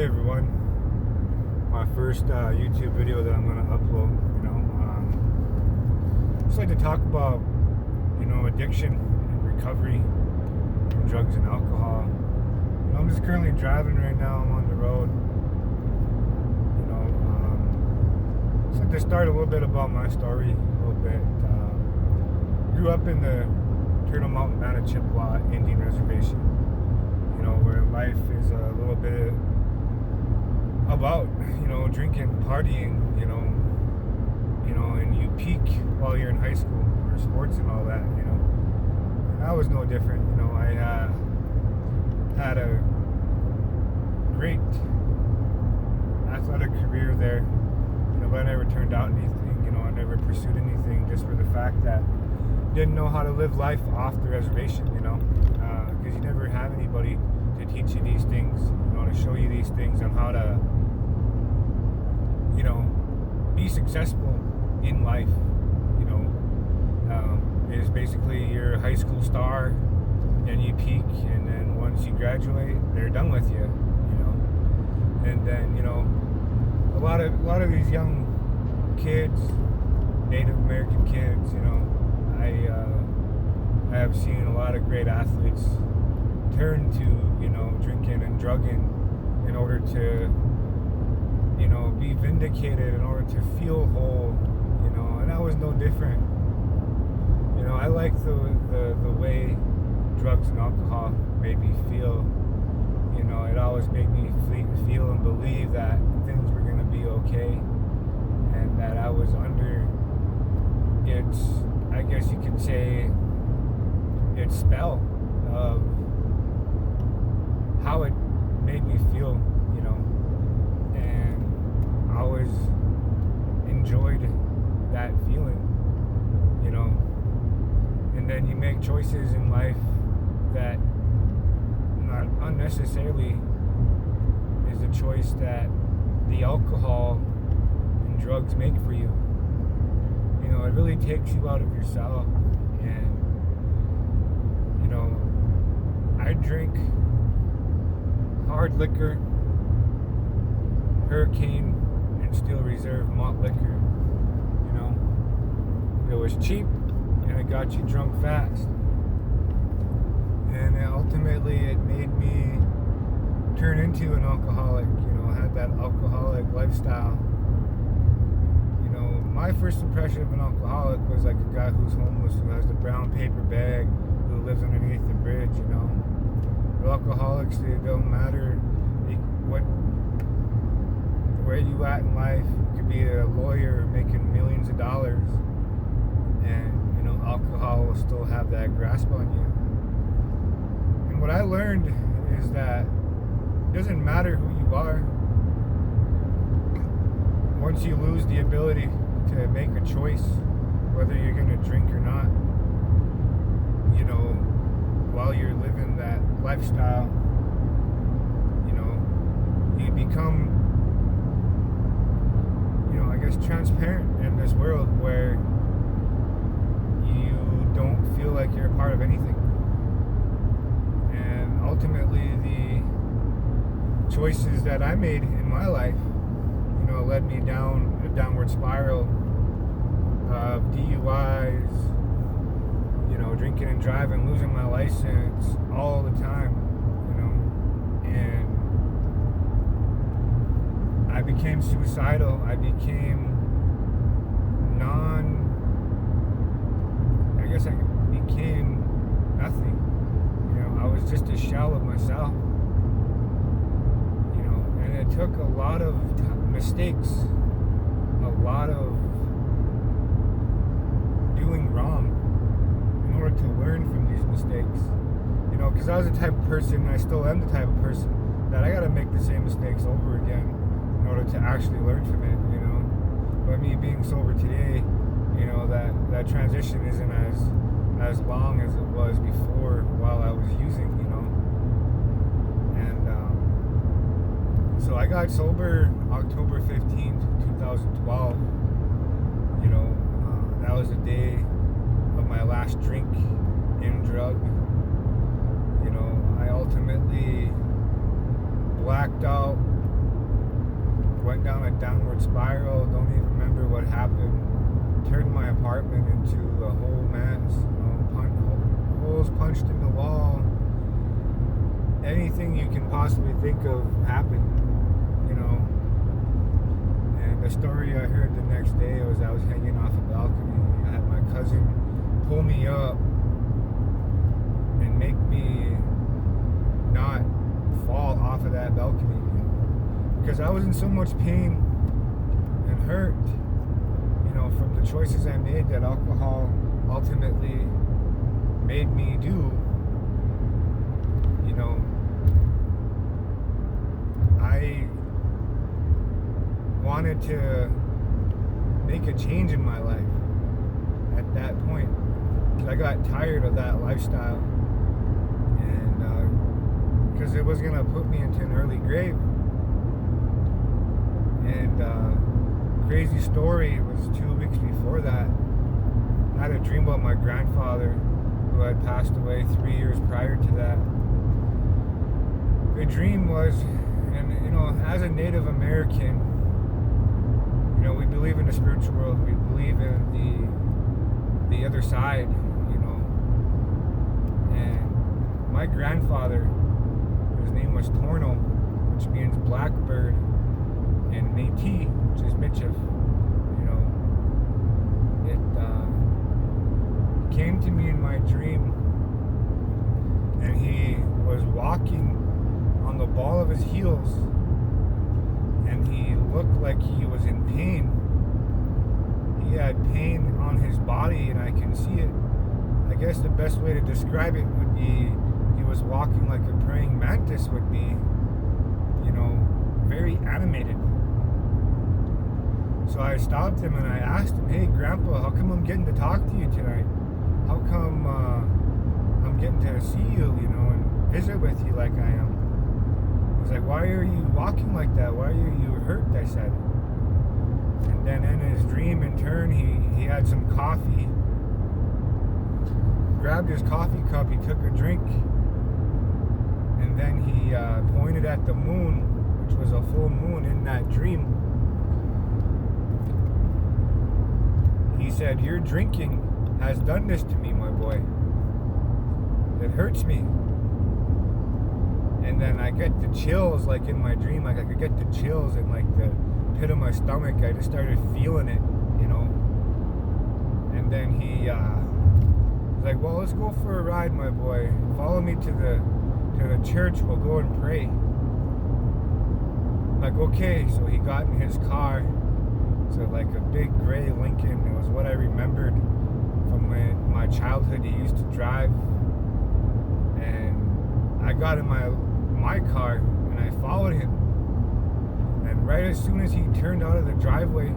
Hey everyone, my first YouTube video that I'm going to upload, just like to talk about, addiction and recovery from drugs and alcohol. I'm just currently driving right now. I'm on the road. Just like to start a little bit about my story, a little bit. Grew up in the Turtle Mountain Band of Chippewa Indian Reservation, where life is a little bit about, drinking, partying, and you peak while you're in high school or sports and all that, And I was no different, I had a great athletic career there, but I never turned out anything, I never pursued anything just for the fact that I didn't know how to live life off the reservation, because you never have anybody to teach you these things, to show you these things on how to, be successful in life. Is basically you're a high school star and you peak, and then once you graduate, they're done with you, and then, a lot of these young kids, Native American kids, I have seen a lot of great athletes turn to, drinking and drugging in order to, be vindicated, in order to feel whole, and I was no different. I like the way drugs and alcohol made me feel. It always made me feel and believe that things were going to be okay, and that I was under its, I guess you could say, its spell of how it made me feel, and I always enjoyed that feeling, and then you make choices in life that not unnecessarily is a choice that the alcohol and drugs make for you. It really takes you out of yourself, and I drink hard liquor, Hurricane and Steel Reserve malt liquor. It was cheap and it got you drunk fast, and ultimately it made me turn into an alcoholic. I had that alcoholic lifestyle. My first impression of an alcoholic was like a guy who's homeless, who has the brown paper bag, who lives underneath the bridge. But alcoholics, they don't matter where you at in life. You could be a lawyer making millions of dollars, and alcohol will still have that grasp on you. And what I learned is that it doesn't matter who you are. Once you lose the ability to make a choice whether you're going to drink or not, while you're living that lifestyle, you become, I guess, transparent in this world where you don't feel like you're a part of anything. And ultimately, the choices that I made in my life, led me down a downward spiral of DUIs, drinking and driving, losing my license all the time, and I became suicidal. I became I became nothing. I was just a shell of myself, and it took a lot of mistakes, a lot of doing wrong in order to learn from these mistakes, because I was the type of person, and I still am the type of person, that I gotta make the same mistakes over again in order to actually learn from it, But me being sober today, that transition isn't as long as it was before while I was using, and so I got sober October 15th, 2012. That was the day of my last drink and drug. I ultimately blacked out went down a downward spiral. Don't even remember what happened. Turned my apartment into a whole mess. Holes punched in the wall. Anything you can possibly think of happened, And the story I heard the next day was I was hanging off a balcony. I had my cousin pull me up and make me not fall off of that balcony because I was in so much pain and hurt, from the choices I made that alcohol ultimately made me do. I wanted to make a change in my life at that point because I got tired of that lifestyle, and because it was gonna put me into an early grave. And crazy story, it was 2 weeks before that. I had a dream about my grandfather who had passed away 3 years prior to that. The dream was, and as a Native American, we believe in the spiritual world. We believe in the other side, And my grandfather, his name was Torno, which means blackbird, and Métis, which is Michif. It came to me in my dream, and he was walking on the ball of his heels, and he looked like he was in pain. He had pain on his body, and I can see it. I guess the best way to describe it would be he was walking like a praying mantis would be, very animated. So I stopped him and I asked him, "Hey, Grandpa, how come I'm getting to talk to you tonight? How come I'm getting to see you, and visit with you like I am?" He's like, "Why are you walking like that? Why are you hurt?" I said. And then in his dream, in turn, he had some coffee. Grabbed his coffee cup, he took a drink, and then he pointed at the moon, which was a full moon in that dream. He said, "Your drinking has done this to me, my boy. It hurts me." And then I get the chills, like in my dream, like I could get the chills in like the pit of my stomach. I just started feeling it, And then he was like, "Well, let's go for a ride, my boy. Follow me to the church. We'll go and pray." I'm like, okay. So he got in his car. So like a big gray Lincoln. It was what I remembered from my childhood. He used to drive. And I got in my car and I followed him. And right as soon as he turned out of the driveway,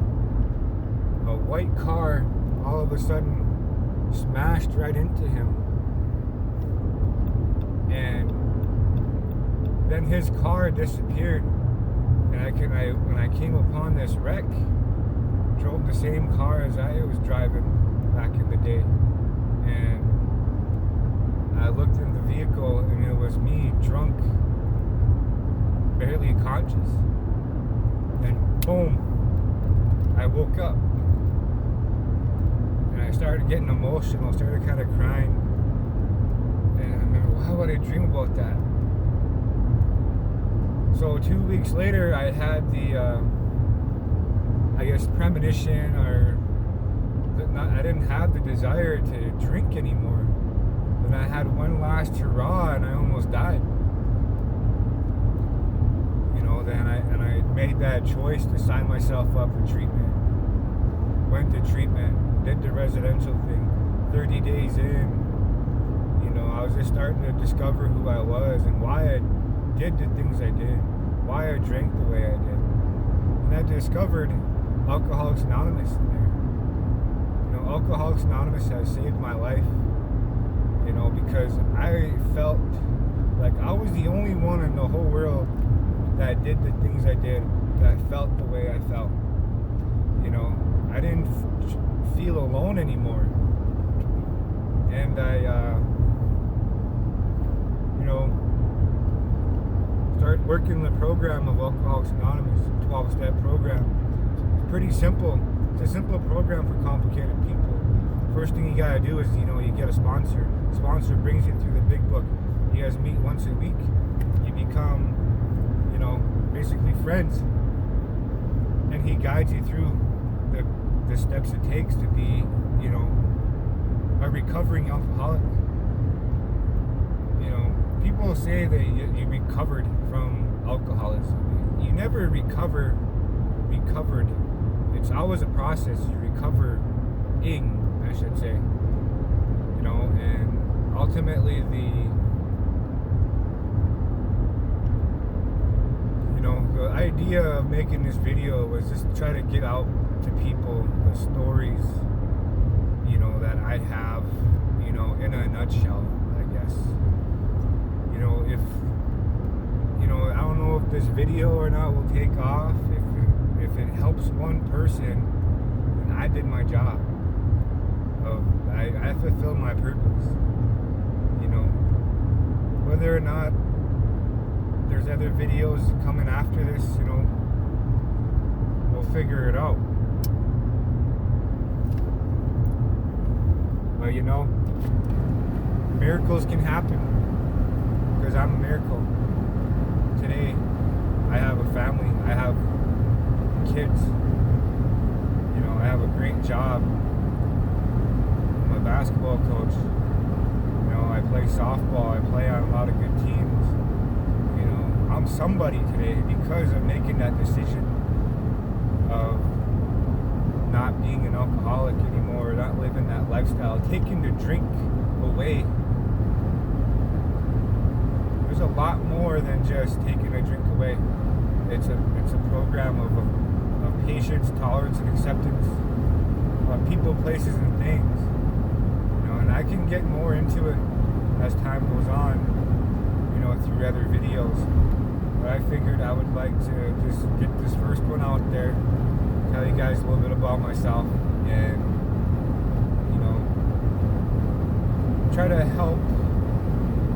a white car all of a sudden smashed right into him. And then his car disappeared. And when I came upon this wreck, drove the same car as I was driving back in the day. And I looked in the vehicle and it was me, drunk, barely conscious. And boom, I woke up. And I started getting emotional, started kind of crying. And I remember, why would I dream about that? So 2 weeks later, I had the, premonition, or I didn't have the desire to drink anymore. Then I had one last hurrah and I almost died. Then I made that choice to sign myself up for treatment. Went to treatment, did the residential thing. 30 days in, I was just starting to discover who I was and why I did the things I did, why I drank the way I did. And I discovered Alcoholics Anonymous in there. Alcoholics Anonymous has saved my life, because I felt like I was the only one in the whole world that did the things I did, that felt the way I felt. I didn't feel alone anymore. And I, working the program of Alcoholics Anonymous, 12-step program. It's pretty simple. It's a simple program for complicated people. First thing you gotta do is, you get a sponsor. Sponsor brings you through the big book. You guys meet once a week. You become, basically friends. And he guides you through the steps it takes to be, a recovering alcoholic. People say that you recovered from alcoholism. You never recovered. It's always a process. You recovering, I should say. And ultimately the idea of making this video was just to try to get out to people the stories, that I have, in a nutshell, I guess. If, I don't know if this video or not will take off. If it helps one person, then I did my job. I fulfilled my purpose. Whether or not there's other videos coming after this, we'll figure it out. But miracles can happen, because I'm a miracle. Today, I have a family. I have kids. I have a great job. I'm a basketball coach. I play softball. I play on a lot of good teams. I'm somebody today because of making that decision of not being an alcoholic anymore, not living that lifestyle, taking the drink away. There's a lot more than just taking a drink away. It's a program of patience, tolerance, and acceptance of people, places, and things. And I can get more into it as time goes on, through other videos. But I figured I would like to just get this first one out there, tell you guys a little bit about myself, and try to help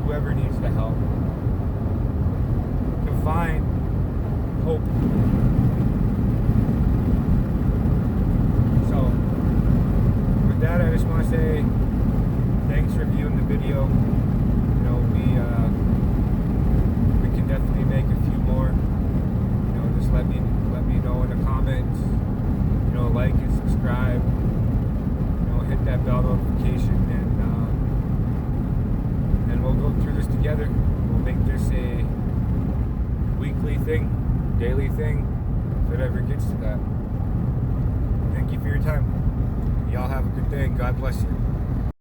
whoever needs the help to find hope. So with that, I just want to say thanks for viewing the video. We can definitely make a few more. Just let me know in the comments. Like and subscribe. Hit that bell notification, and we'll go through this together. We'll make this a weekly thing, daily thing, if it ever gets to that. Thank you for your time. Y'all have a good day, and God bless you.